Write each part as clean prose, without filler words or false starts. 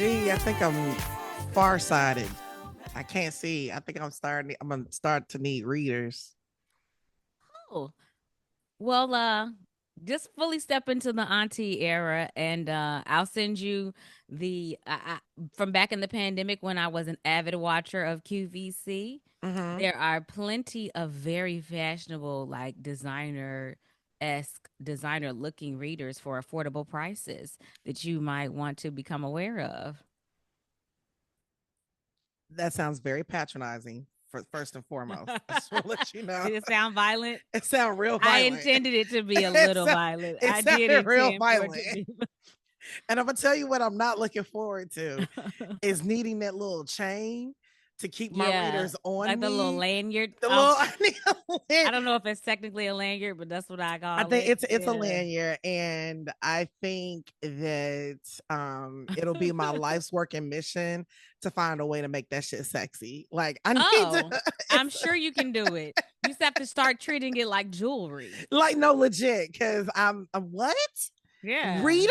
Gee, I think I'm farsighted. I can't see. I think I'm gonna start to need readers. Oh, well, just fully step into the auntie era, and I'll send you from back in the pandemic when I was an avid watcher of QVC. Mm-hmm. There are plenty of very fashionable, like designer looking readers for affordable prices that you might want to become aware of. That sounds very patronizing. For first and foremost, I just want to let you know Did it sound violent? it sounds real I violent. intended it to be a it, little sound, violent. it I did sounded real intend for it to violent. be. And I'm gonna tell you what I'm not looking forward to is needing that little chain to keep my Yeah, readers on like the little me. lanyard. The little I need I don't know if it's technically a lanyard, but that's what I I call think it. it's a Yeah. lanyard, and I think that it'll be my life's work and mission to find a way to make that shit sexy. Like I need to. Oh, I'm It's sure you can do it. You just have to start treating it like jewelry. like no legit because I'm what Yeah. readers?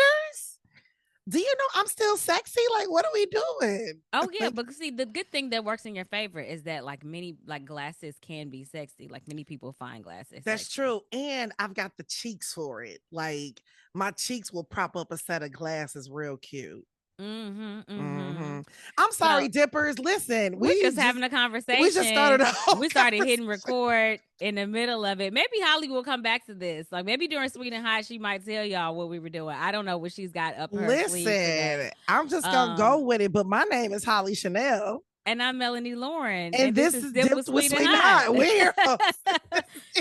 Do you know I'm still sexy? Like what are we doing? Oh yeah, Like but see, the good thing that works in your favor is that like many like glasses can be sexy. Like many people find glasses that's sexy. true, and I've got the cheeks for it. Like my cheeks will prop up a set of glasses real cute. Mm-hmm. Mm-hmm. Mm-hmm. I'm So sorry, dippers. Listen, we're just having a we just started conversation. a whole We started hitting conversation. record in the middle of it. Maybe Holly will come back to this. Like maybe during Sweet and Hot, she might tell y'all what we were doing. I don't know what she's got up her sleeve Listen, today. I'm just gonna Um, go with it. But my name is Holly Chanel, and I'm Melanie Loren, and and this this is is Dip with dipped with Sweet and sweet and Hot. hot. We're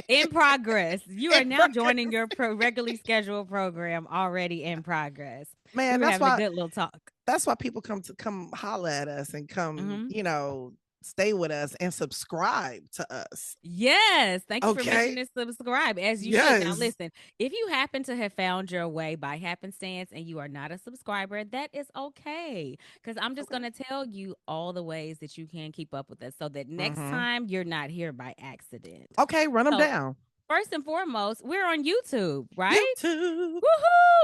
In progress. You are in now joining progress. your regularly scheduled program already in progress. We Man, were having a good little talk. that's why people come holler at us and come, Hmm. stay with us and subscribe to us. Yes. Thank you for Okay. mentioning subscribe as you should. Now, Yes. listen, if you happen to have found your way by happenstance and you are not a subscriber, that is okay. Because I'm just going Okay. to tell you all the ways that you can keep up with us so that next Mm-hmm. time you're not here by accident. Okay, run them So, down. first and foremost, we're on YouTube, right? YouTube. Woohoo!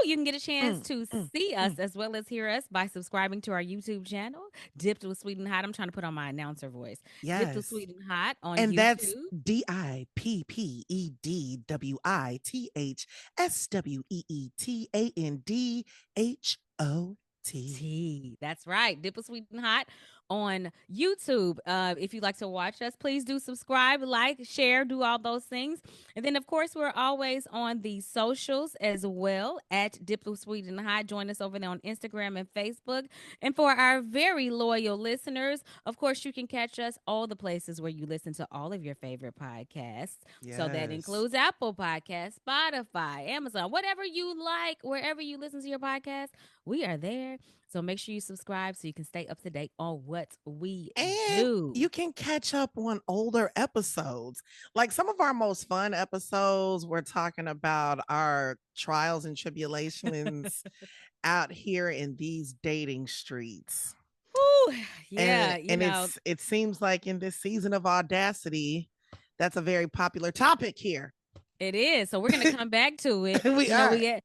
You can get a chance Mm, to mm, see us mm. as well as hear us by subscribing to our YouTube channel, Dipped with Sweet and Hot. I'm trying to put on my announcer voice. Dipped with Yes. Sweet and Hot on And that's YouTube. DIPPEDWITHSWEETANDHOT. That's right. Dip with Sweet and Hot on YouTube. If you'd like to watch us, please do subscribe, like, share, do all those things. And then, of course, we're always on the socials as well at Dip with Sweet and Hot. Join us over there on Instagram and Facebook. And for our very loyal listeners, of course, you can catch us all the places where you listen to all of your favorite podcasts. So that Yes. includes Apple Podcasts, Spotify, Amazon, whatever you like, wherever you listen to your podcast, we are there. So make sure you subscribe so you can stay up to date on what we And do. you can catch up on older episodes. Like some of our most fun episodes, we're talking about our trials and tribulations out here in these dating streets. Whew, And yeah, and it seems like in this season of Audacity, that's a very popular topic here. it is. So we're gonna come back to it. We You know, are. we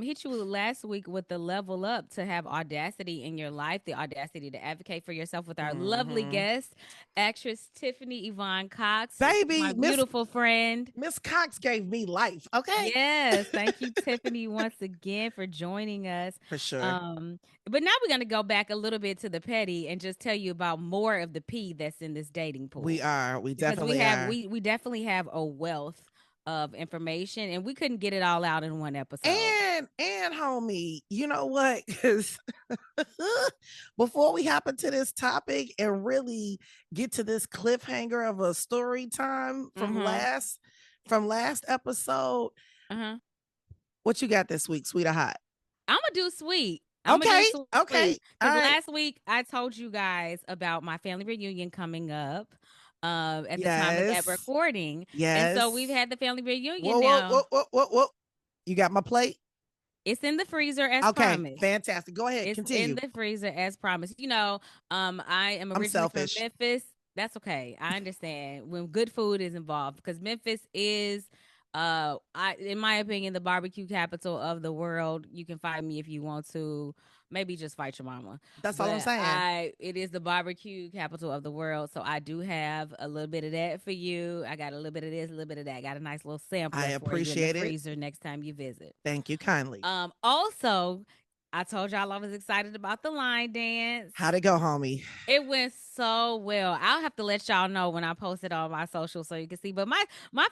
hit you last week with the level up to have audacity in your life, the audacity to advocate for yourself with our lovely Mhm. guest, actress Tiffany Yvonne Cox, my Baby, beautiful friend. Miss Cox gave me life. Okay. Yes, thank you, Tiffany, once again for joining us. For sure. Um, but now we're gonna go back a little bit to the petty and just tell you about more of the P that's in this dating We pool are. We because definitely are. we definitely have a wealth of information and we couldn't get it all out in one episode. And homie, you know what? Because before we hop into this topic and really get to this cliffhanger of a story time Mm-hmm. from last episode, Uh-huh. what you got this week, sweet or hot? I'm gonna do sweet. I'm gonna do Okay, sweet okay, all because right. last week I told you guys about my family reunion coming up at the time of that Yes, recording. And so we've yes. had the family reunion Whoa, whoa, now. whoa, whoa, whoa, whoa. You got my plate? It's in the freezer as Okay, promised. fantastic. Go ahead, It's in continue. the freezer as promised. You know, I am I'm originally from selfish. Memphis. That's okay. I understand when good food is involved because Memphis is In my opinion, the barbecue capital of the world. You can fight me if you want to. Maybe just fight your mama. That's all I'm But saying. it is the barbecue capital of the world. So I do have a little bit of that for you. I got a little bit of this, a little bit of that. Got a nice little I sampler for you in the appreciate it. freezer next time you visit. Thank you kindly. Also, I told y'all I was excited about the line dance. How'd it go, homie? It went so well. I'll have to let y'all know when I post it on my social so you can see. But my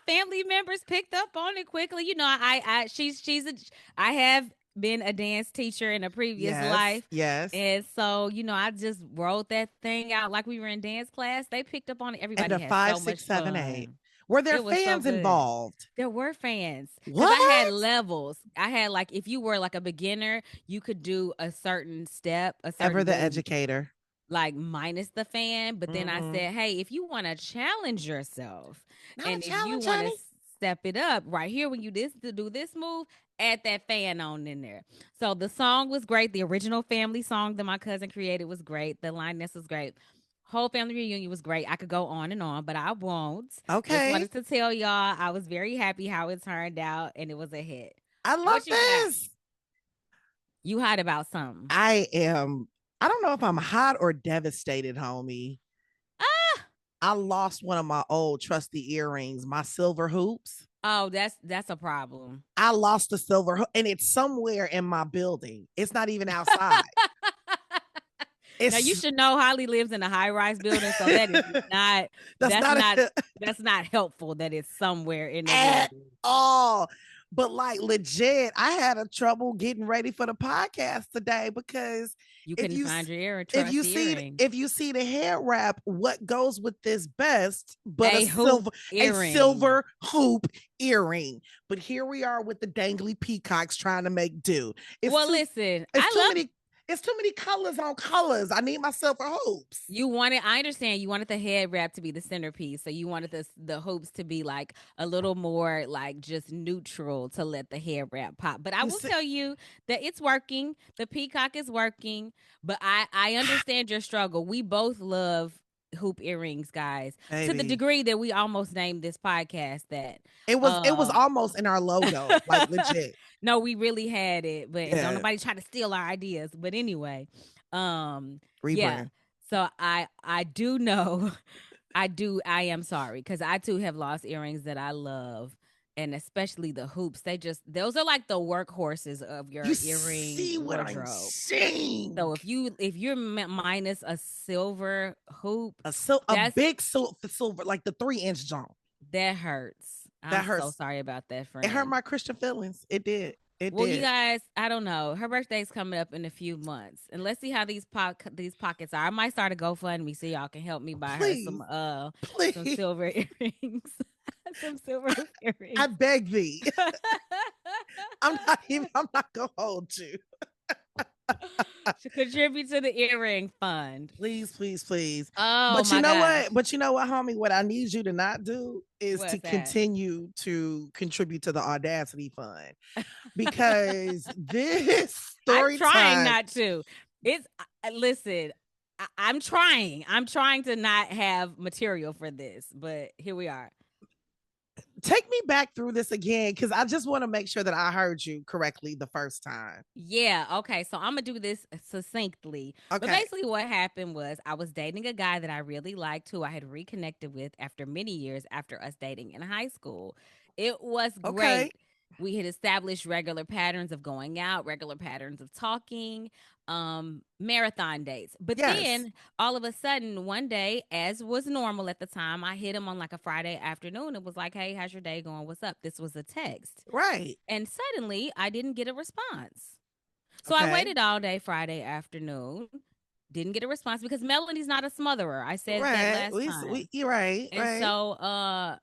family members picked up on it quickly. You know, I have been a dance teacher in a previous Yes, life. yes. And so, you know, I just wrote that thing out like we were in dance class. They picked up on it. And Everybody a had five, so six, much seven, eight. fun. Were there It was so fans good. involved? There were fans because I had What? levels. I had like if you were like a beginner, you could do a certain step, a Ever certain the move educator. like minus the fan. But then I Mm-hmm. said, hey, if you want to challenge yourself Not a and if you challenge, want to honey. step it up right here when you do this move, add that fan on in there. So the song was great. The original family song that my cousin created was great. The line this was great. Whole family reunion was great. I could go on and on, but I won't. Just Okay. wanted to tell y'all I was very happy how it turned out and it was a hit. I love What you got? this. You hot about something? I don't know if I'm hot or devastated, homie. Ah, I lost one of my old trusty earrings, my silver hoops. oh, that's a problem. I lost the silver and it's somewhere in my building. It's not even outside. Now you It's should know Holly lives in a high rise building, so that is not that's that's not not a, that's not helpful that it's somewhere in the at building. all. But like legit, I had a trouble getting ready for the podcast today because You if couldn't you find your ear if you trusty see earring. if you see the hair wrap, what goes with this best but A hoop a earring. silver hoop earring. But here we are with the dangly peacocks trying to make do. It's Well, too listen, it's I too love many it's too many colors on colors. I need my silver hoops. you wanted I understand you wanted the head wrap to be the centerpiece. So you wanted the hoops to be like a little more like just neutral to let the hair wrap pop. But I You will see, tell you that it's working. The peacock is working. But I understand your struggle. We both love hoop earrings, guys, to the baby. degree that we almost named this podcast that. It was almost in our logo, like legit. No, we really had it, but and don't Yeah. nobody try to steal our ideas. But anyway, yeah. Rebrand. So I do know, I am sorry because I too have lost earrings that I love, and especially the hoops. Those are like the workhorses of your You earring see what I'm wardrobe. saying? So if you're minus a silver hoop, A that's big silver, like the 3-inch jump. that hurts. I'm That so hurts. sorry about that, It hurt friend. my Christian feelings. It did. It Well, you did. guys, I don't know. Her birthday's coming up in a few months, and let's see how these pockets are. I might start a GoFundMe so y'all can help me buy her Please, some please. silver earrings, some silver I earrings. beg thee. I'm not gonna hold you. To contribute to the earring fund. Please, please, please. Oh But you my know gosh, what? But you know what, homie? What I need you to not do is to what's that? continue to contribute to the Audacity Fund because this I'm story trying time. not to. It's listen. I'm trying. I'm trying to not have material for this, but here we are. Take me back through this again because I just want to make sure that I heard you correctly the first time. Yeah, okay. So I'm gonna do this succinctly. But Okay. basically what happened was I was dating a guy that I really liked who I had reconnected with after many years after us dating in high school. It was Okay. great. We had established regular patterns of going out, regular patterns of talking, marathon dates. But Yes. then all of a sudden one day, as was normal at the time, I hit him on like a Friday afternoon. It was like, "Hey, how's your day going? What's up?" This was a text. Right. And suddenly I didn't get a response. So I Okay. waited all day Friday afternoon, didn't get a response because Melanie's not a smotherer. I said that Right. last time. You're right. And Right. so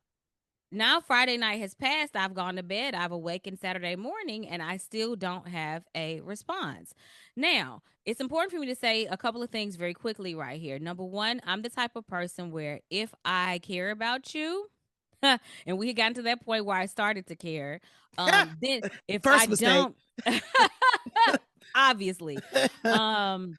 now Friday night has passed. I've gone to bed. I've awakened Saturday morning and I still don't have a response. Now, it's important for me to say a couple of things very quickly right here. Number one, I'm the type of person where if I care about you, and we had gotten to that point where I started to care, then if I First mistake. don't obviously. Um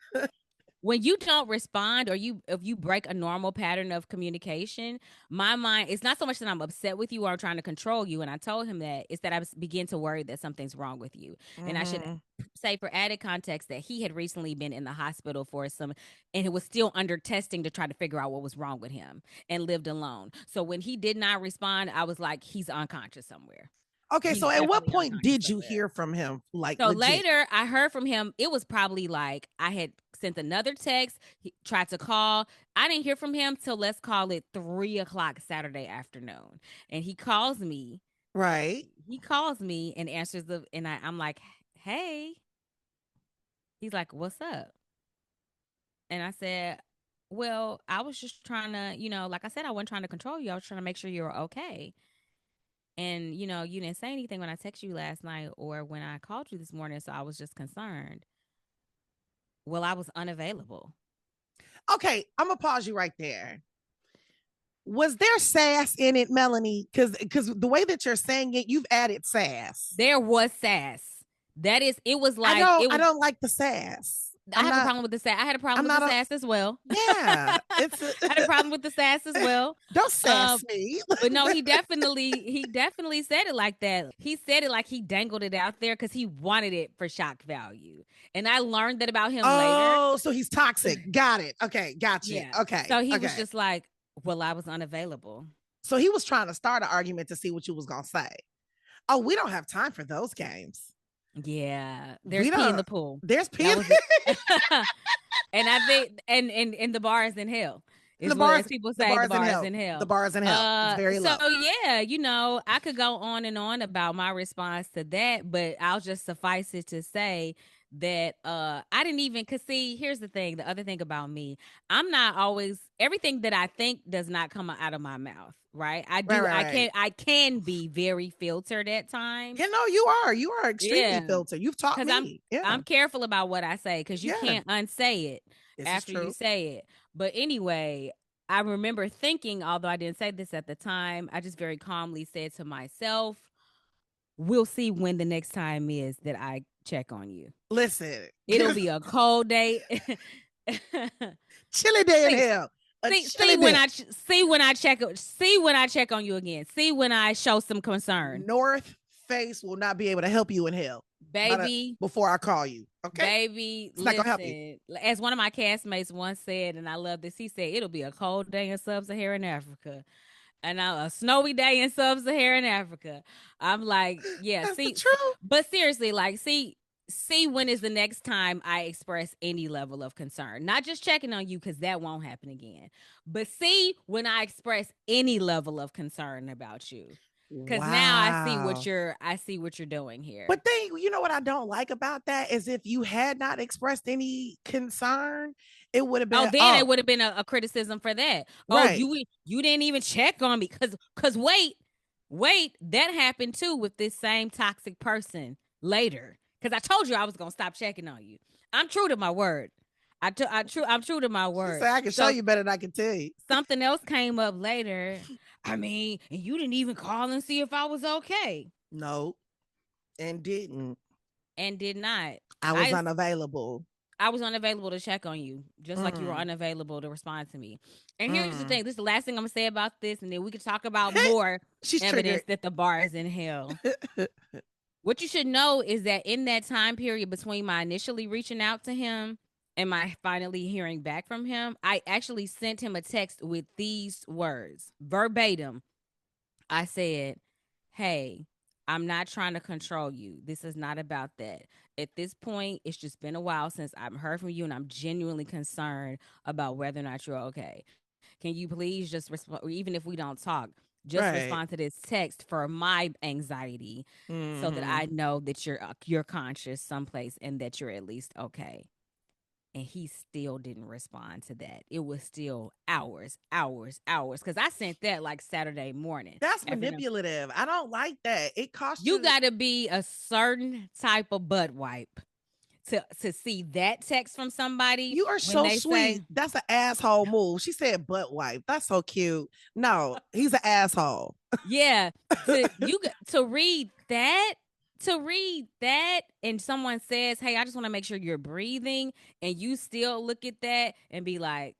when you don't respond or if you break a normal pattern of communication, my mind, it's not so much that I'm upset with you or I'm trying to control you. And I told him that it's that I begin to worry that something's wrong with you. And I should Mhm. say, for added context, that he had recently been in the hospital for some, and it was still under testing to try to figure out what was wrong with him, and lived alone. So when he did not respond, I was like, he's unconscious somewhere. Okay, He's so at what definitely point unconscious did you somewhere. hear from him? Like So legit. later, I heard from him. It was probably like I had sent another text. He tried to call. I didn't hear from him till, let's call it, 3 o'clock Saturday afternoon. And he calls me. Right. He calls me and answers and I'm like, "Hey." He's like, "What's up?" And I said, "Well, I was just trying to, like I said, I wasn't trying to control you. I was trying to make sure you were okay. And, you didn't say anything when I texted you last night or when I called you this morning. So I was just concerned." Well, I was unavailable. Okay, I'm gonna pause you right there. Was there sass in it, Melanie? Because the way that you're saying it, you've added sass. There was sass. It was I like, don't it I was, don't like the sass. I I'm have a not problem with the sass. I had a problem I'm with the not a sass as well. yeah. It's I had a problem with the sass as well. don't Um, sass me. but no, he definitely said it like that. He said it like he dangled it out there because he wanted it for shock value. And I learned that about him later. Oh, so he's toxic. Got it. Okay, got you. Yeah. Okay, So he was okay. just like, well, I was unavailable. So he was trying to start an argument to see what you was gonna say. Oh, we don't have time for those games. Yeah. We There's pee in don't. the pool. There's pee. That was it. And I think, and the bar is in hell. the Is what, bars. as people The say, the bars in bar is hell. in The hell. bars in hell. It's very So low. yeah, I could go on and on about my response to that, but I'll just suffice it to say that I didn't even, cause see, here's the thing, the other thing about me, I'm not always, everything that I think does not come out of my mouth, right? Right, right, right. I can be very filtered at times. You know, you are extremely Yeah. filtered. You've taught Cause I'm me. Yeah, I'm careful about what I say, cause you yeah. can't unsay it This is after you true. say it. But anyway, I remember thinking, although I didn't say this at the time, I just very calmly said to myself, "We'll see when the next time is that I check on you. Listen, It'll be a cold day." chilly day in see, hell. A see chilly when day. I check on you again. See when I show some concern, North Face will not be able to help you in hell. baby. Before I call you. Okay, Baby, it's not gonna help you. listen. As one of my castmates once said, and I love this, he said, "It'll be a cold day in sub-Saharan Africa, and a snowy day in sub-Saharan Africa." I'm like, yeah, That's the see, truth. but seriously, like, see when is the next time I express any level of concern? Not just checking on you, because that won't happen again. But see when I express any level of concern about you. Cause now Wow. I see what you're doing here. But then, you know what I don't like about that is if you had not expressed any concern, it would have Oh, been, then it oh, would have been a criticism for that. Oh, right. you didn't even check on me, cause wait, that happened too with this same toxic person later. Cause I told you I was gonna stop checking on you. I'm true to my word. I'm true to my She word. said, I can show So you better than I can tell you. something else came up later. I mean, and you didn't even call and see if I was okay, No, and didn't. and did not. I was I unavailable. I was unavailable to check on you, just like you were Mm, unavailable to respond to me. And here's the mm. thing, this is the last thing I'm gonna say about this, and then we can talk about more She's triggered. evidence that the bar is in hell. What you should know is that in that time period between my initially reaching out to him and my finally hearing back from him, I actually sent him a text with these words verbatim. I said, "Hey, I'm not trying to control you. This is not about that. At this point, it's just been a while since I've heard from you, and I'm genuinely concerned about whether or not you're okay. Can you please just respond, even if we don't talk, just Right. respond to this text for my anxiety, so that Mm-hmm. I know that you're conscious someplace and that you're at least okay." And he still didn't respond to that. It was still hours, hours, hours. Because I sent that like Saturday morning. That's After manipulative. I don't like that. It costs you you. got to be a certain type of butt wipe to see that text from somebody You are when so they say, sweet. That's an asshole move. She said butt wipe. That's so cute. No, he's an asshole. yeah, to read that to read that and someone says, "Hey, I just want to make sure you're breathing," and you still look at that and be like,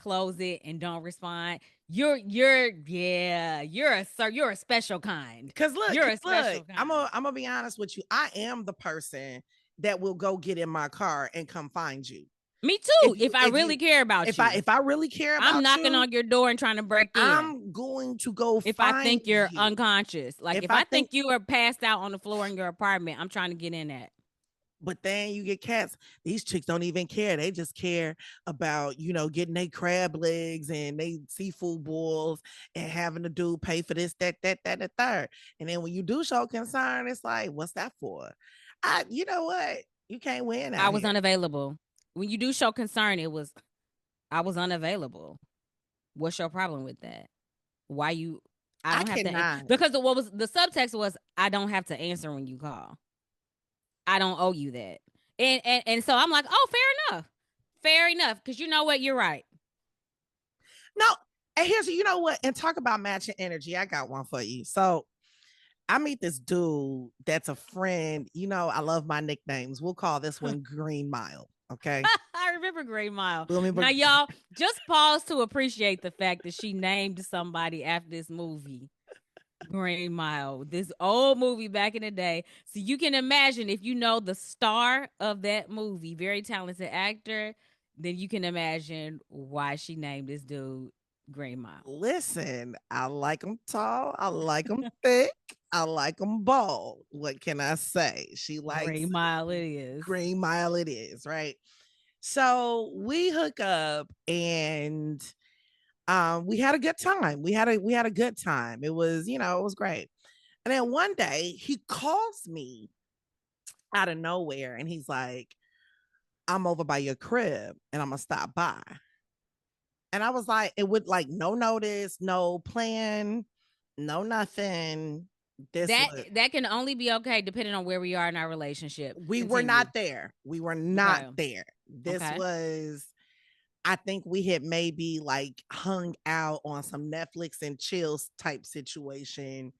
close it and don't respond. You're you're a special kind. Cause look, You're a look, special I'm kind. gonna be honest with you. I am the person that will go get in my car and come find you. Me too. If I If really you, care about you, if I really care I'm about knocking you, on your door and trying to break in. I'm going to go If I find think you're you. unconscious, like If if I I think think, you are passed out on the floor in your apartment, I'm trying to get in that. but then you get cats. These chicks don't even care. They just care about, getting their crab legs and they seafood boils and having the dude pay for this, that, the third. And then when you do show concern, it's like, what's that for? You know what? You can't win I out was here. unavailable. When you do show concern, I was unavailable. What's your problem with that? Why you I I don't have to, cannot. because what was the subtext was, I don't have to answer when you call. I don't owe you that. And so I'm like, "Oh, fair enough." Fair enough, cuz you know what, you're right. No, and here's, you know what? And talk about matching energy. I got one for you. So I meet this dude that's a friend. I love my nicknames. We'll call this one Green Mile. Okay. I remember Green Mile. We'll Now, remember. y'all, just pause to appreciate the fact that she named somebody after this movie, Green Mile, this old movie back in the day. So you can imagine, if you know the star of that movie, very talented actor, then you can imagine why she named this dude Green Mile. Listen, I like them tall. I like them thick. I like them bald. What can I say? She likes Green Mile it is. Green Mile. It is right. So we hook up and we had a good time. We had a good time. It was, it was great. And then one day he calls me out of nowhere and he's like, I'm over by your crib and I'm gonna stop by. And I was like, it would like no notice, no plan, no nothing. This That was that can only be okay depending on where we are in our relationship. We were Continue. not there. We were not Okay. there. This Okay. was, I think we had maybe like hung out on some Netflix and chills type situation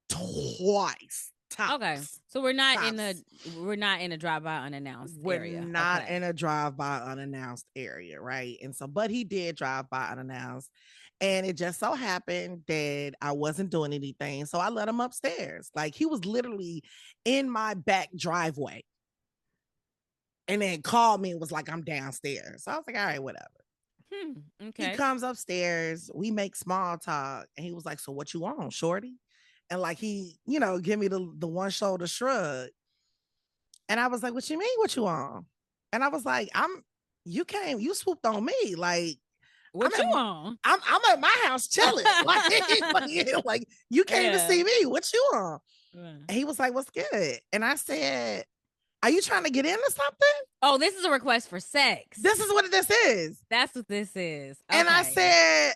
twice. Okay. Tops. So we're not in Tops. a drive by unannounced We're area. not Okay. in a drive-by unannounced area, right? And so, but he did drive by unannounced. And it just so happened that I wasn't doing anything. So I let him upstairs. Like he was literally in my back driveway. And then called me and was like, I'm downstairs. So I was like, all right, whatever. He Okay. comes upstairs, we make small talk, and he was like, so what you want, shorty? And like he, give me the one shoulder shrug. And I was like, what you mean, what you want? And I was like, you swooped on me. Like, What you want? I'm at my house chilling. like you came to see me. What you want? And he was like, what's good? And I said, are you trying to get into something? Oh, this is a request for sex. This is what this is. That's what this is. Okay. And I said,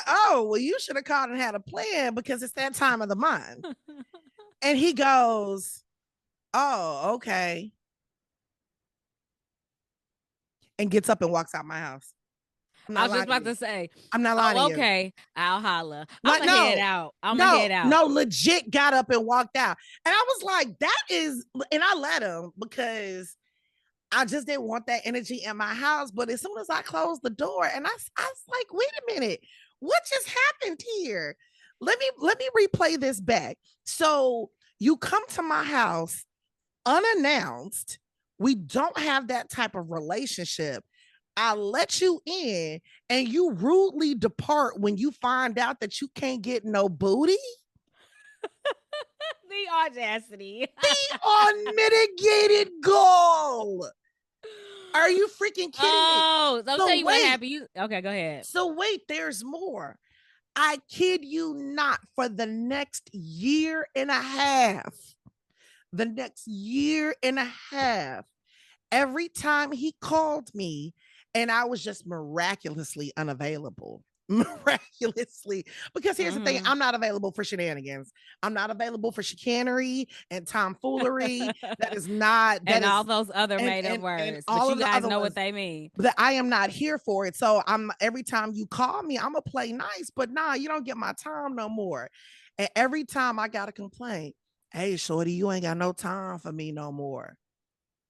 oh, well, you should have called and had a plan because it's that time of the month. And he goes, oh, okay. And gets up and walks out my house. I was just about to say, I'm not lying to you. Okay, I'll holla. Like, I'm gonna head out. I'm gonna head out. No, legit got up and walked out. And I was like, that is, and I let him because I just didn't want that energy in my house. But as soon as I closed the door, and I was like, wait a minute, what just happened here? Let me replay this back. So you come to my house unannounced. We don't have that type of relationship. I let you in and you rudely depart when you find out that you can't get no booty. The audacity. The unmitigated gall. Are you freaking kidding me? Oh, so tell you what happened. Okay, go ahead. So wait, there's more. I kid you not, for the next year and a half, every time he called me and I was just miraculously unavailable. Miraculously, because here's the thing, I'm not available for shenanigans. I'm not available for chicanery and tomfoolery. That is not and all those other made up words, but you guys know what they mean. But I am not here for it. So every time you call me, I'm gonna play nice, but nah, you don't get my time no more. And every time I got a complaint, Hey, shorty, you ain't got no time for me no more.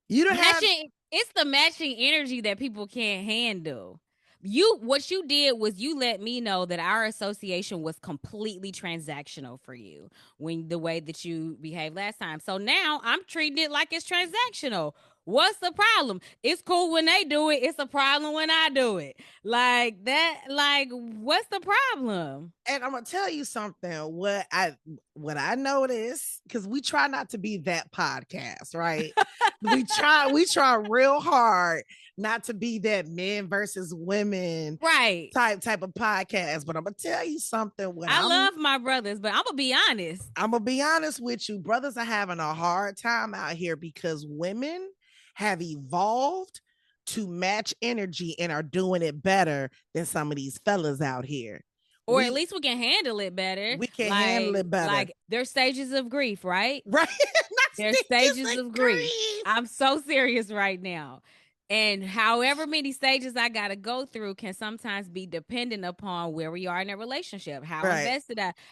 You don't have. Matching, it's the matching energy that people can't handle. What you did was you let me know that our association was completely transactional for you when the way that you behaved last time. So now I'm treating it like it's transactional. What's the problem? It's cool when they do it. It's a problem when I do it. Like that, like what's the problem? And I'm gonna tell you something. What I noticed, because we try not to be that podcast, right? we try real hard not to be that men versus women Right. type of podcast. But I'm gonna tell you something. When I I'm love my brothers, but I'm gonna be honest. I'm gonna be honest with you, brothers are having a hard time out here because women have evolved to match energy and are doing it better than some of these fellas out here. Or at We least we can handle it better. we can handle it better. Like there's stages of grief, right? Right? There's stages Not of grief. grief. I'm so serious right now. And however many stages I got to go through can sometimes be dependent upon where we are in a relationship. Right.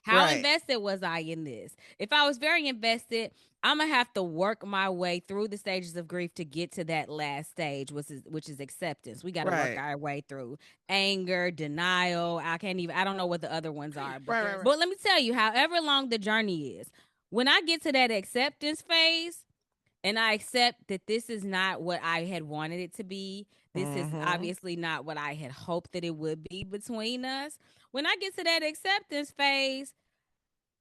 How Right. invested was I in this? If I was very invested, I'm gonna have to work my way through the stages of grief to get to that last stage, which is acceptance. We got to work Right. our way through anger, denial. I don't know what the other ones are, but Right. but let me tell you, however long the journey is, when I get to that acceptance phase, and I accept that this is not what I had wanted it to be. This is obviously not what I had hoped that it would be between us. When I get to that acceptance phase,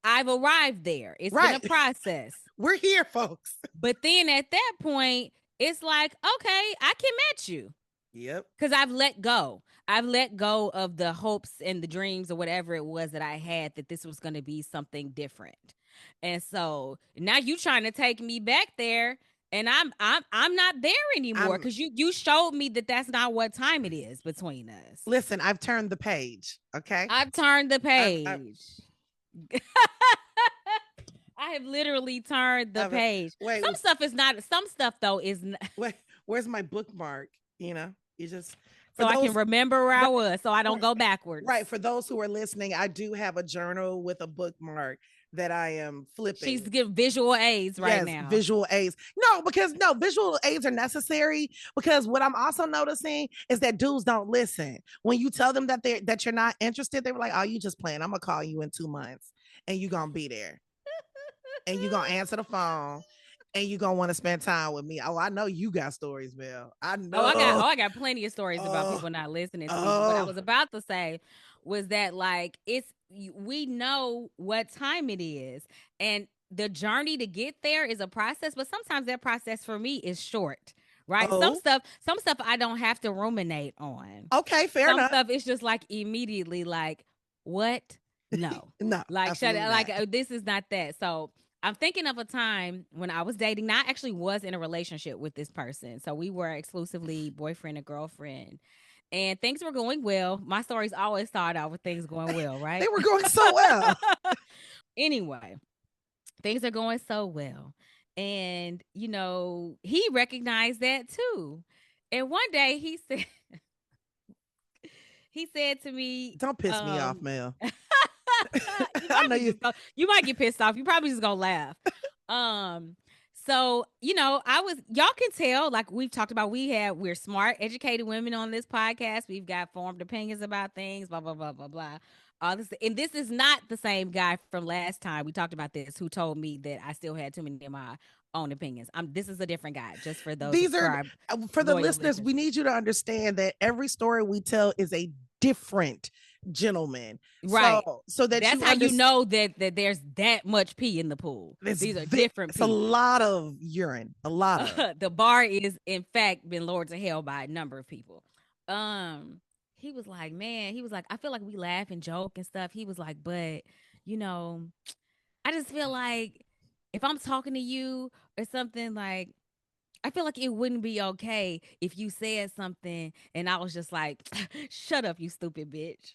I've arrived there. It's been a process. We're here, folks. But then at that point, it's like, okay, I can match you. Yep. Because I've let go. I've let go of the hopes and the dreams or whatever it was that I had that this was going to be something different. And so now you trying to take me back there, and I'm not there anymore because you showed me that that's not what time it is between us. Listen, I've turned the page. Okay, I've turned the page. I have literally turned the page. Wait, some stuff is not. Some stuff though is. Wait, where's my bookmark? You just. So I can remember where I was, so I don't go backwards. Right. For those who are listening, I do have a journal with a bookmark that I am flipping. She's giving visual aids right now. Visual aids. No, visual aids are necessary because what I'm also noticing is that dudes don't listen. When you tell them that you're not interested, they were like, "Oh, you just playing. I'm gonna call you in 2 months and you're gonna be there. And you're gonna answer the phone. And you're gonna want to spend time with me." Oh, I know you got stories, Mel. I know. I got plenty of stories about people not listening to me. What I was about to say was that we know what time it is, and the journey to get there is a process, but sometimes that process for me is short. Right. Some stuff I don't have to ruminate on. Okay, fair enough. Some stuff it's just like immediately like, what? No. No. Like shut it. Like this is not that. So I'm thinking of a time when I was dating. I actually was in a relationship with this person. So we were exclusively boyfriend and girlfriend. And things were going well. My stories always start out with things going well, right? They were going so well. Anyway, things are going so well. And, he recognized that too. And one day he said to me, "Don't piss me off, Mel." I know you might get pissed off. You probably just gonna laugh. So, y'all can tell, like we've talked about, we're smart, educated women on this podcast. We've got formed opinions about things, blah, blah, blah, blah, blah. And this is not the same guy from last time we talked about this who told me that I still had too many of my own opinions. This is a different guy, just for those. These are for the listeners. We need you to understand that every story we tell is a different gentleman, right? So that's how you know that there's that much pee in the pool. These are different people. It's a lot of urine. A lot of the bar is in fact been lowered to hell by a number of people. He was like, man, I feel like we laugh and joke and stuff. He was like, but I just feel like if I'm talking to you or something, like I feel like it wouldn't be okay if you said something and I was just like, shut up, you stupid bitch.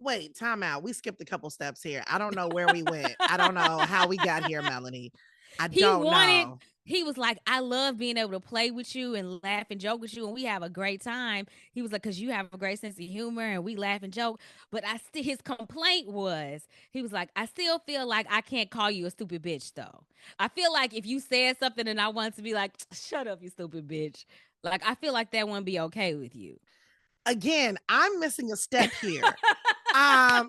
Wait, time out. We skipped a couple steps here. I don't know where we went. I don't know how we got here, Melanie. I He don't wanted, know. he was like, I love being able to play with you and laugh and joke with you, and we have a great time. He was like, because you have a great sense of humor and we laugh and joke. But I still, his complaint was, he was like, I still feel like I can't call you a stupid bitch, though. I feel like if you said something and I wanted to be like, shut up, you stupid bitch. Like, I feel like that wouldn't be okay with you. Again, I'm missing a step here. I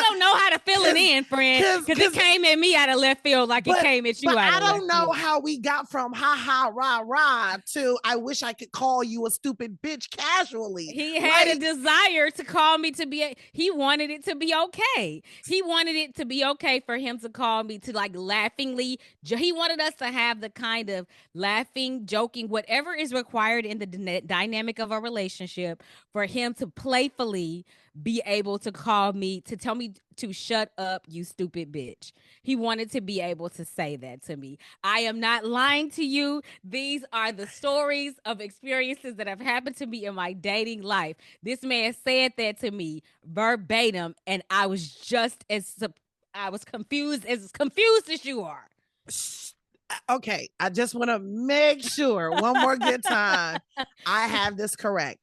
don't know how to fill it in, friend, because it came at me out of left field like it came at you out I of left don't know field. how we got from ha ha rah rah to I wish I could call you a stupid bitch casually. He had a desire to call me to be, he wanted it to be okay. He wanted it to be okay for him to call me to like laughingly, he wanted us to have the kind of laughing, joking, whatever is required in the dynamic of a relationship for him to playfully be able to call me, to tell me to shut up, you stupid bitch. He wanted to be able to say that to me. I am not lying to you. These are the stories of experiences that have happened to me in my dating life. This man said that to me verbatim, and I was just as I was confused as you are. Okay, I just want to make sure one more good time I have this correct.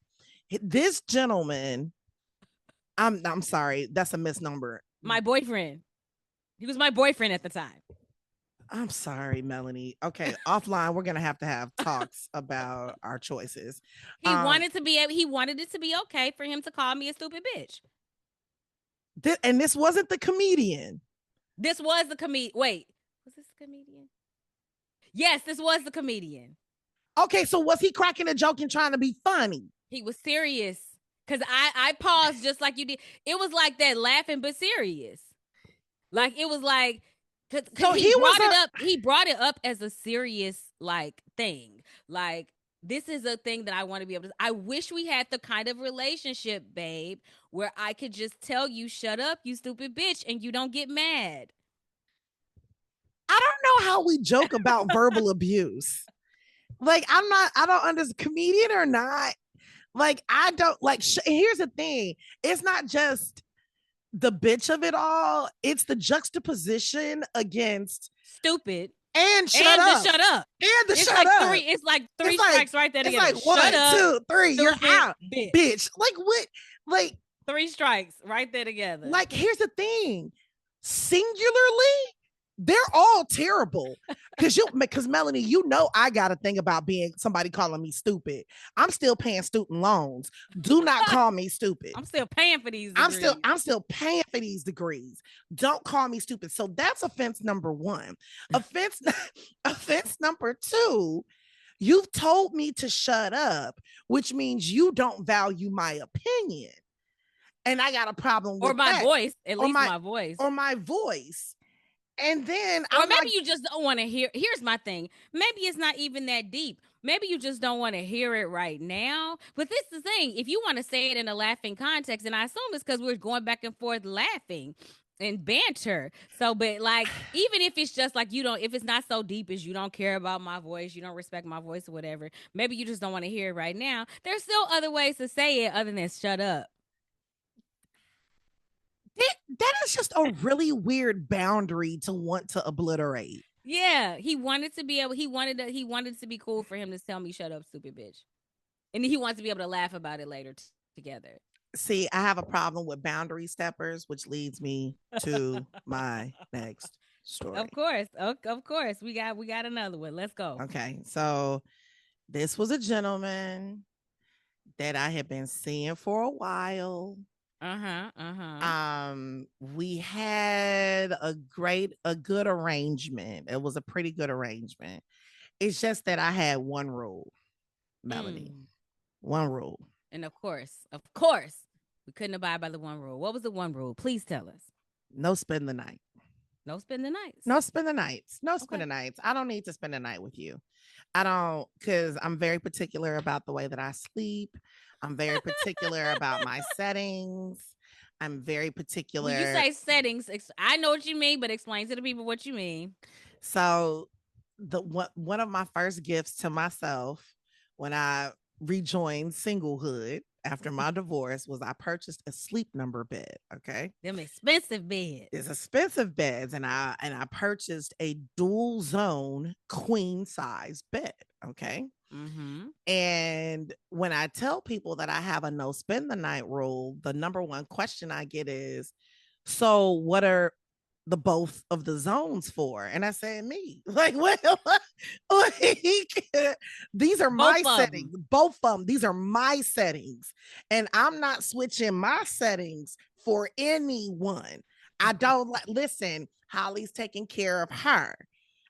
This gentleman, I'm sorry, that's a misnomer. My boyfriend. He was my boyfriend at the time. I'm sorry, Melanie. Okay, offline, we're gonna have talks about our choices. He wanted to be. He wanted it to be okay for him to call me a stupid bitch. And this wasn't the comedian. This was the comedian. Wait, was this the comedian? Yes, this was the comedian. Okay, so was he cracking a joke and trying to be funny? He was serious. Cause I paused just like you did. It was like that, laughing but serious. Like it was like, so he brought it up. He brought it up as a serious like thing. Like, this is a thing that I want to be able to. I wish we had the kind of relationship, babe, where I could just tell you, shut up, you stupid bitch, and you don't get mad. I don't know how we joke about verbal abuse. Like, I don't understand, comedian or not. Like, I don't like, here's the thing. It's not just the bitch of it all. It's the juxtaposition against stupid and shut up. Shut up. And the it's shut like up. It's like three strikes right there together. It's like shut 1, 2, 3, you're out. Bitch. Like what? Like 3 strikes right there together. Like, here's the thing. Singularly, they're all terrible. Because Melanie, you know I got a thing about being somebody calling me stupid. I'm still paying student loans. Do not call me stupid. I'm still paying for these degrees. I'm still paying for these degrees. Don't call me stupid. So that's offense number 1. Offense number 2, you've told me to shut up, which means you don't value my opinion. And I got a problem with my voice, at least my voice. Or my voice. And then or maybe you just don't want to hear. Here's my thing. Maybe it's not even that deep. Maybe you just don't want to hear it right now. But this is the thing. If you want to say it in a laughing context, and I assume it's because we're going back and forth laughing and banter. So, but like, even if it's just like if it's not so deep as you don't care about my voice, you don't respect my voice or whatever, maybe you just don't want to hear it right now. There's still other ways to say it other than shut up. That is just a really weird boundary to want to obliterate. Yeah, he wanted to be able. He wanted it to be cool for him to tell me, "Shut up, stupid bitch," and he wants to be able to laugh about it later together. See, I have a problem with boundary steppers, which leads me to my next story. Of course, we got another one. Let's go. Okay, so this was a gentleman that I had been seeing for a while. We had a good arrangement. It was a pretty good arrangement. It's just that I had one rule, Melanie. One rule. And of course, we couldn't abide by the one rule. What was the one rule? Please tell us. No spend the night. No spend the nights. No spend the nights. No spend the nights. I don't need to spend the night with you. I don't, because I'm very particular about the way that I sleep. I'm very particular about my settings. I'm very particular. When you say settings, I know what you mean, but explain to the people what you mean. So one of my first gifts to myself when I rejoined singlehood after my divorce was I purchased a sleep number bed. Okay. Them expensive beds. It's expensive beds, and I purchased a dual zone queen size bed. Okay. Mm-hmm. And when I tell people that I have a no spend the night rule, the number one question I get is, so what are the both of the zones for? And I said, me. Like, these are Both my of settings. them. Both of them. These are my settings. And I'm not switching my settings for anyone. I don't listen. Holly's taking care of her.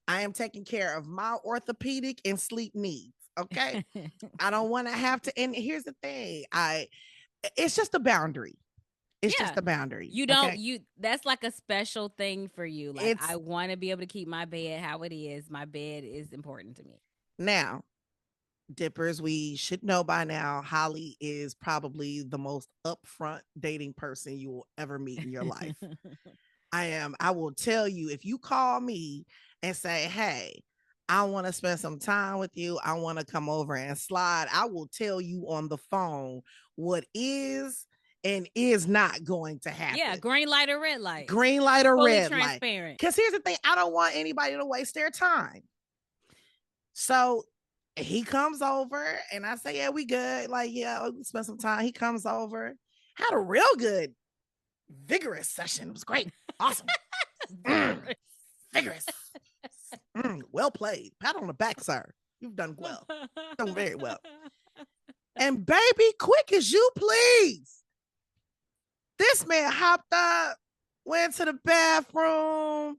I am taking care of my orthopedic and sleep needs. Okay. I don't want to have to. And here's the thing, it's just a boundary. It's just Yeah. a boundary. You don't Okay. you that's like a special thing for you. Like, I It's want to be able to keep my bed how it is. My bed is important to me. now, Dippers, we should know by now, Holly is probably the most upfront dating person you will ever meet in your life. I will tell you, if you call me and say, hey, I want to spend some time with you, I want to come over and slide, I will tell you on the phone what is and is not going to Yeah, happen. green light or red light. Green light or Fully red light. transparent. Because here's the thing, I don't want anybody to waste their time. So he comes over and I say, yeah, we good. Like, yeah, we spend some time. He comes over, had a real good, vigorous session. It was great. Awesome. Vigorous. Well played. Pat on the back, sir. You've done well. Done very well. And baby, quick as you please. This man hopped up, went to the bathroom,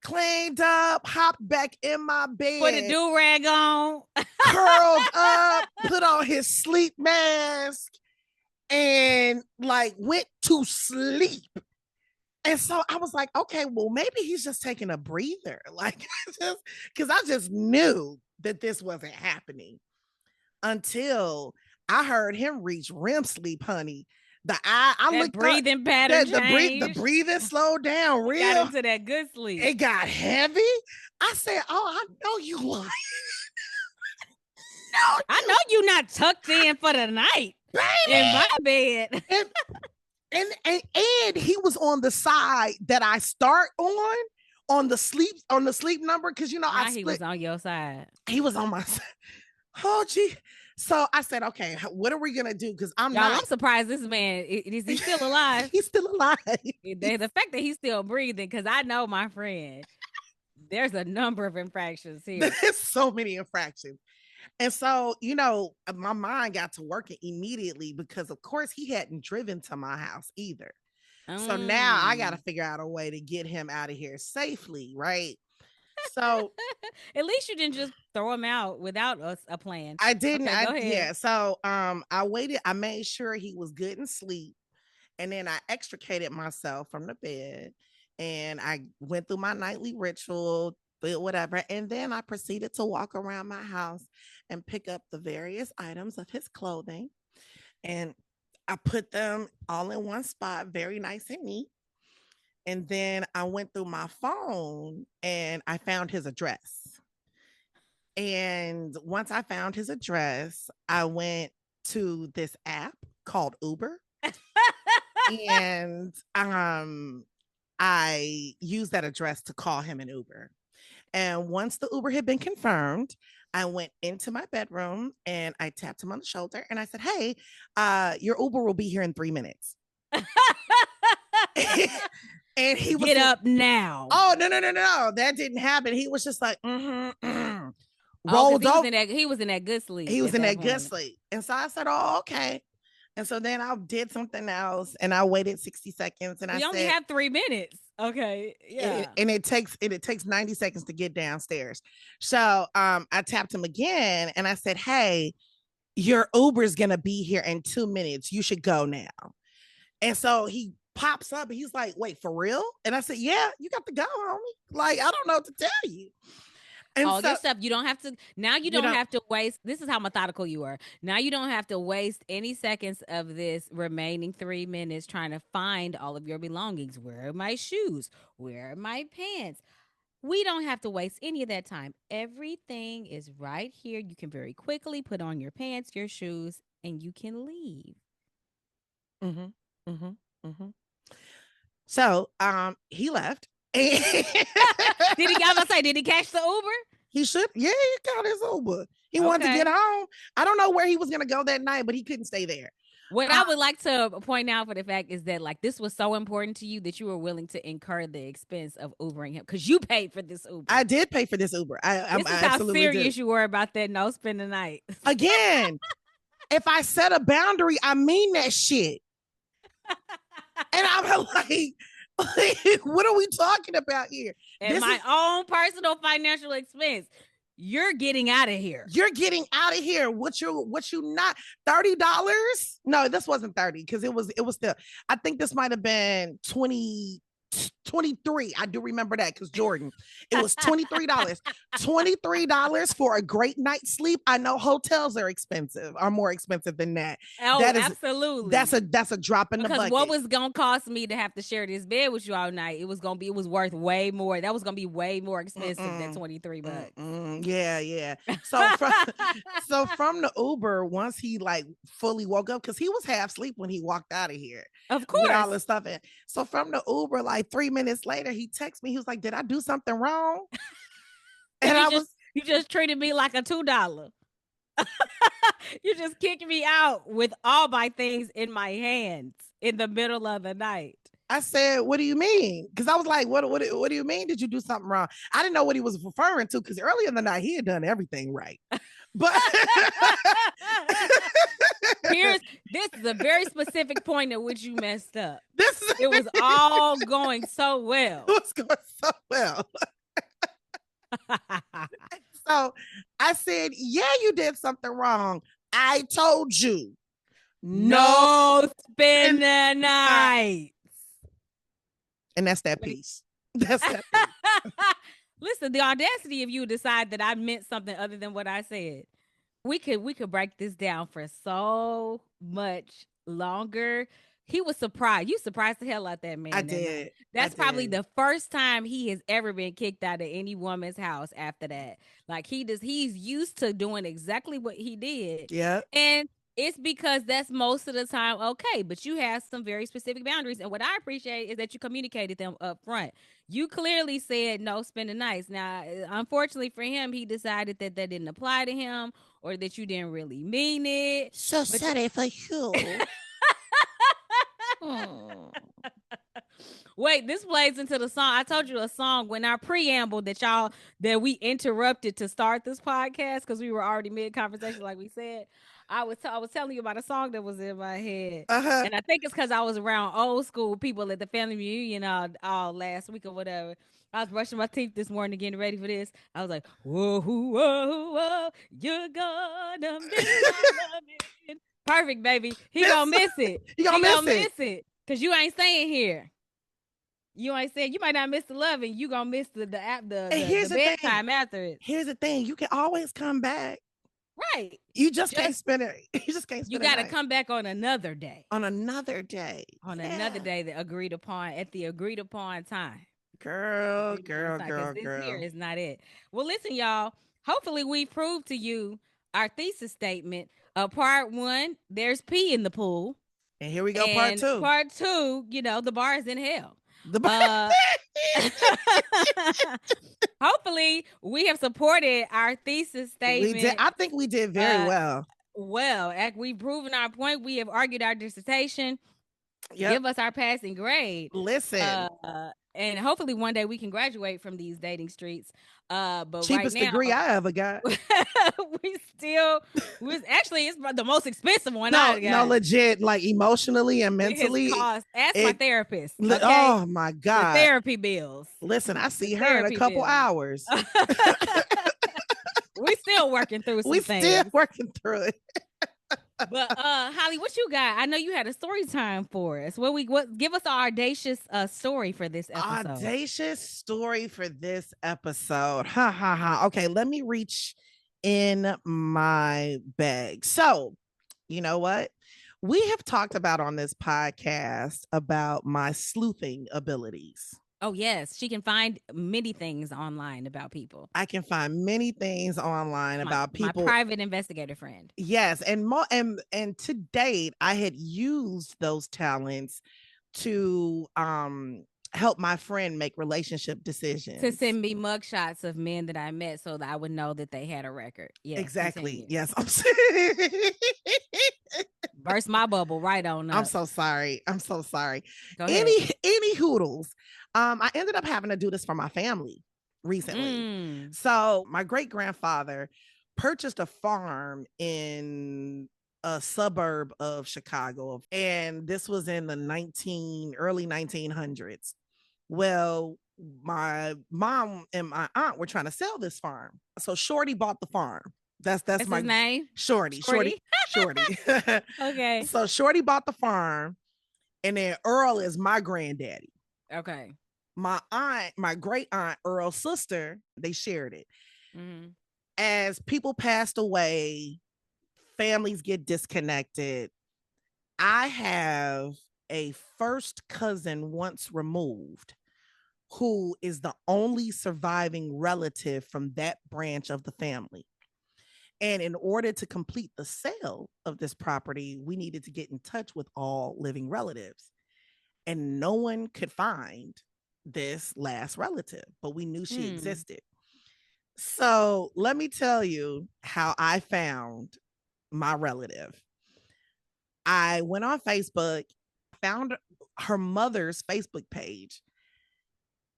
cleaned up, hopped back in my bed. Put a do-rag on. Curled up, put on his sleep mask, and like went to sleep. And so I was like, okay, well, maybe he's just taking a breather. Like, because I just knew that this wasn't happening until I heard him reach REM sleep, honey. I that looked up, breathing pattern the changed. breathing slowed down Got real. into that good sleep. It got heavy. I said, oh, I know you lying. I know you not tucked in for the night, baby, in my bed. And he was on the side that I start on the sleep number, because you know Now he was on your side. He was on my side. Oh gee. So I said, okay, what are we gonna do? Because I'm surprised this man is he still alive? He's still alive. The fact that he's still breathing, because I know my friend. There's a number of infractions here. There's so many infractions. And so, you know, my mind got to working immediately because, of course, he hadn't driven to my house either. So now I got to figure out a way to get him out of here safely, right? So at least you didn't just throw him out without a plan. I didn't. Okay, go ahead. Yeah. So I waited. I made sure he was good and sleep, and then I extricated myself from the bed, and I went through my nightly ritual, whatever, and then I proceeded to walk around my house and pick up the various items of his clothing, and I put them all in one spot, very nice and neat. And then I went through my phone and I found his address. And once I found his address, I went to this app called Uber. And I used that address to call him an Uber. And once the Uber had been confirmed, I went into my bedroom and I tapped him on the shoulder and I said, hey, your Uber will be here in 3 minutes. And he was get up now. Oh, no. That didn't happen. He was just like, rolled over. He was in that good sleep. He was in that good sleep. And so I said, oh, okay. And so then I did something else and I waited 60 seconds and I only have 3 minutes. Okay. Yeah. And it takes 90 seconds to get downstairs. So I tapped him again and I said, hey, your Uber's gonna be here in 2 minutes. You should go now. And so he pops up and he's like, wait, for real? And I said, yeah, you got to go, homie. Like, I don't know what to tell you. And all this stuff, you don't have to, now you don't have to waste, this is how methodical you are. Now you don't have to waste any seconds of this remaining 3 minutes trying to find all of your belongings. Where are my shoes? Where are my pants? We don't have to waste any of that time. Everything is right here. You can very quickly put on your pants, your shoes, and you can leave. Mm-hmm. Mm-hmm. Mm-hmm. So he left. Did he? I was gonna say, did he catch the Uber? He should. Yeah, he got his Uber. He wanted to Okay. get home. I don't know where he was gonna go that night, but he couldn't stay there. What I would like to point out for the fact is that like this was so important to you that you were willing to incur the expense of Ubering him because you paid for this Uber. I did pay for this Uber. I This is how absolutely serious did. you were about that no spend the night. Again, if I set a boundary, I mean that shit. And I'm like, what are we talking about here? At my own personal financial expense. You're getting out of here. You're getting out of here. What you not $30? No, this wasn't 30 because it was still, I think this might have been 23. I do remember that because Jordan, it was $23. $23 for a great night's sleep. I know hotels are more expensive than that. Oh, that is, absolutely. That's a drop in the bucket. Because what was gonna cost me to have to share this bed with you all night? It was worth way more. That was gonna be way more expensive than $23. Yeah. So from the Uber, once he like fully woke up, because he was half asleep when he walked out of here. Of course. With all this stuff in. So from the Uber, like 3 minutes later, he texted me. He was like, "Did I do something wrong?" And you just treated me like a $2. You just kicked me out with all my things in my hands in the middle of the night. I said, "What do you mean?" Because I was like, "What do you mean? Did you do something wrong?" I didn't know what he was referring to because earlier in the night he had done everything right. But this is a very specific point at which you messed up. It was all going so well. It was going so well. So I said, "Yeah, you did something wrong. I told you. No spend the night." And that's that piece. That's that piece. Listen, the audacity of you decide that I meant something other than what I said. We could break this down for so much longer. He was surprised. You surprised the hell out that man. I did. That's probably the first time he has ever been kicked out of any woman's house after that. Like he's used to doing exactly what he did. Yeah. And it's because that's most of the time okay, but you have some very specific boundaries. And what I appreciate is that you communicated them up front. You clearly said no spending nights. Now, unfortunately for him, he decided that didn't apply to him or that you didn't really mean it. So sorry for you. Wait, this plays into the song. I told you a song when our preamble that we interrupted to start this podcast because we were already mid conversation, like we said. I was telling you about a song that was in my head, and I think it's because I was around old school people at the family reunion all last week or whatever. I was brushing my teeth this morning, getting ready for this. I was like, "Whoa, whoa, whoa, you're gonna miss my loving." Perfect, baby. He gonna miss it. He gonna miss it because you ain't staying here. You ain't saying you might not miss the love, and you gonna miss the bedtime after it. Here's the thing: you can always come back. Right. You just can't spend it. You just can't spend it. You got to come back on another day. On another day. Another day that agreed upon at the agreed upon time. Girl. This here is not it. Well, listen, y'all. Hopefully, we proved to you our thesis statement. Part 1, there's pee in the pool. And here we go, part 2. Part 2, the bar is in hell. Hopefully, we have supported our thesis statement. We did. I think we did very well. Well, we've proven our point. We have argued our dissertation. Yep. Give us our passing grade. Listen. And hopefully one day we can graduate from these dating streets. But cheapest right now, degree I ever got. It's the most expensive one. No, legit, like emotionally and mentally. Ask my therapist. Okay? Oh my God. The therapy bills. Listen, I see her in a couple hours. We still working through some things. We still working through it. But Hollee, what you got? I know you had a story time for us. What give us our audacious story for this episode. Audacious story for this episode. Okay, let me reach in my bag. So, you know what? We have talked about on this podcast about my sleuthing abilities. Oh, yes. She can find many things online about people. I can find many things online about My people. private investigator friend. Yes, and to date, I had used those talents to help my friend make relationship To decisions. send me mugshots of men that I met so that I would know that they had a record. Yes, Exactly. continue. Yes. Burst my bubble right on I'm up. so sorry. I'm so sorry. Go ahead. Any hoodles. I ended up having to do this for my family recently. Mm. So my great grandfather purchased a farm in a suburb of Chicago, and this was in the early 1900s. Well, my mom and my aunt were trying to sell this farm, so Shorty bought the farm. That's That's his my name? Shorty. Okay. So Shorty bought the farm, and then Earl is my granddaddy. Okay. My aunt, my great aunt, Earl's sister, they shared it. Mm-hmm. As people passed away, families get disconnected. I have a first cousin once removed who is the only surviving relative from that branch of the family. And in order to complete the sale of this property, we needed to get in touch with all living relatives. And no one could find this last relative, but we knew she existed. So let me tell you how I found my relative. I went on Facebook, found her mother's Facebook page,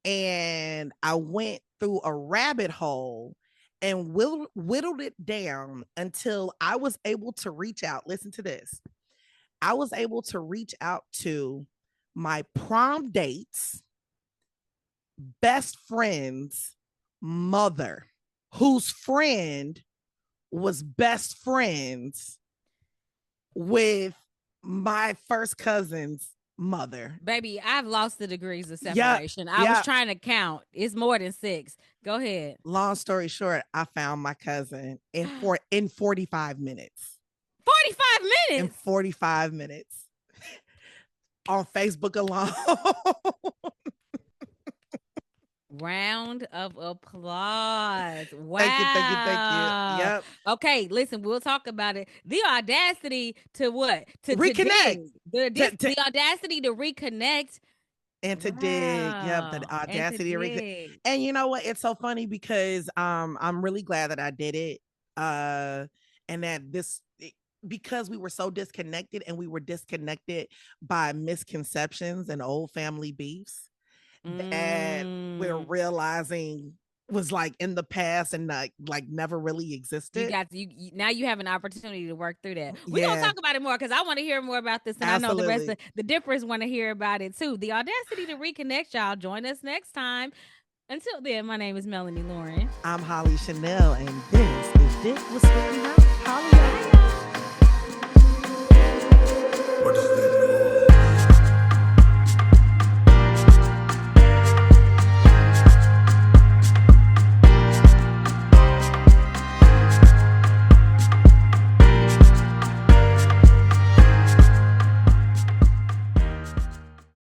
and I went through a rabbit hole and whittled it down until I was able to reach out. Listen to this. I was able to reach out to my prom date's best friend's mother, whose friend was best friends with my first cousin's mother. Baby, I've lost the degrees of Yeah, separation. I was yeah. trying to count. It's more than 6. Go ahead. Long story short, I found my cousin in 45 minutes. 45 In minutes. 45 minutes on Facebook alone. Round of applause. Wow. Thank you. Yep. Okay, listen, we'll talk about it. The audacity to what? To Reconnect. The audacity to reconnect. And to dig. Yep. The Wow. And to audacity to dig. And you know what? It's so funny because I'm really glad that I did it. And that because we were so disconnected, and we were disconnected by misconceptions and old family beefs that we're realizing was like in the past and like never really existed. Now you have an opportunity to work through that. We're gonna Yeah, talk about it more because I want to hear more about this, and I know the rest of the dippers want to hear about it too. The audacity to reconnect, y'all. Join us next time. Until then, my name is Melanie Loren. I'm Hollee Chanel, and this is Dick with Sweetie House.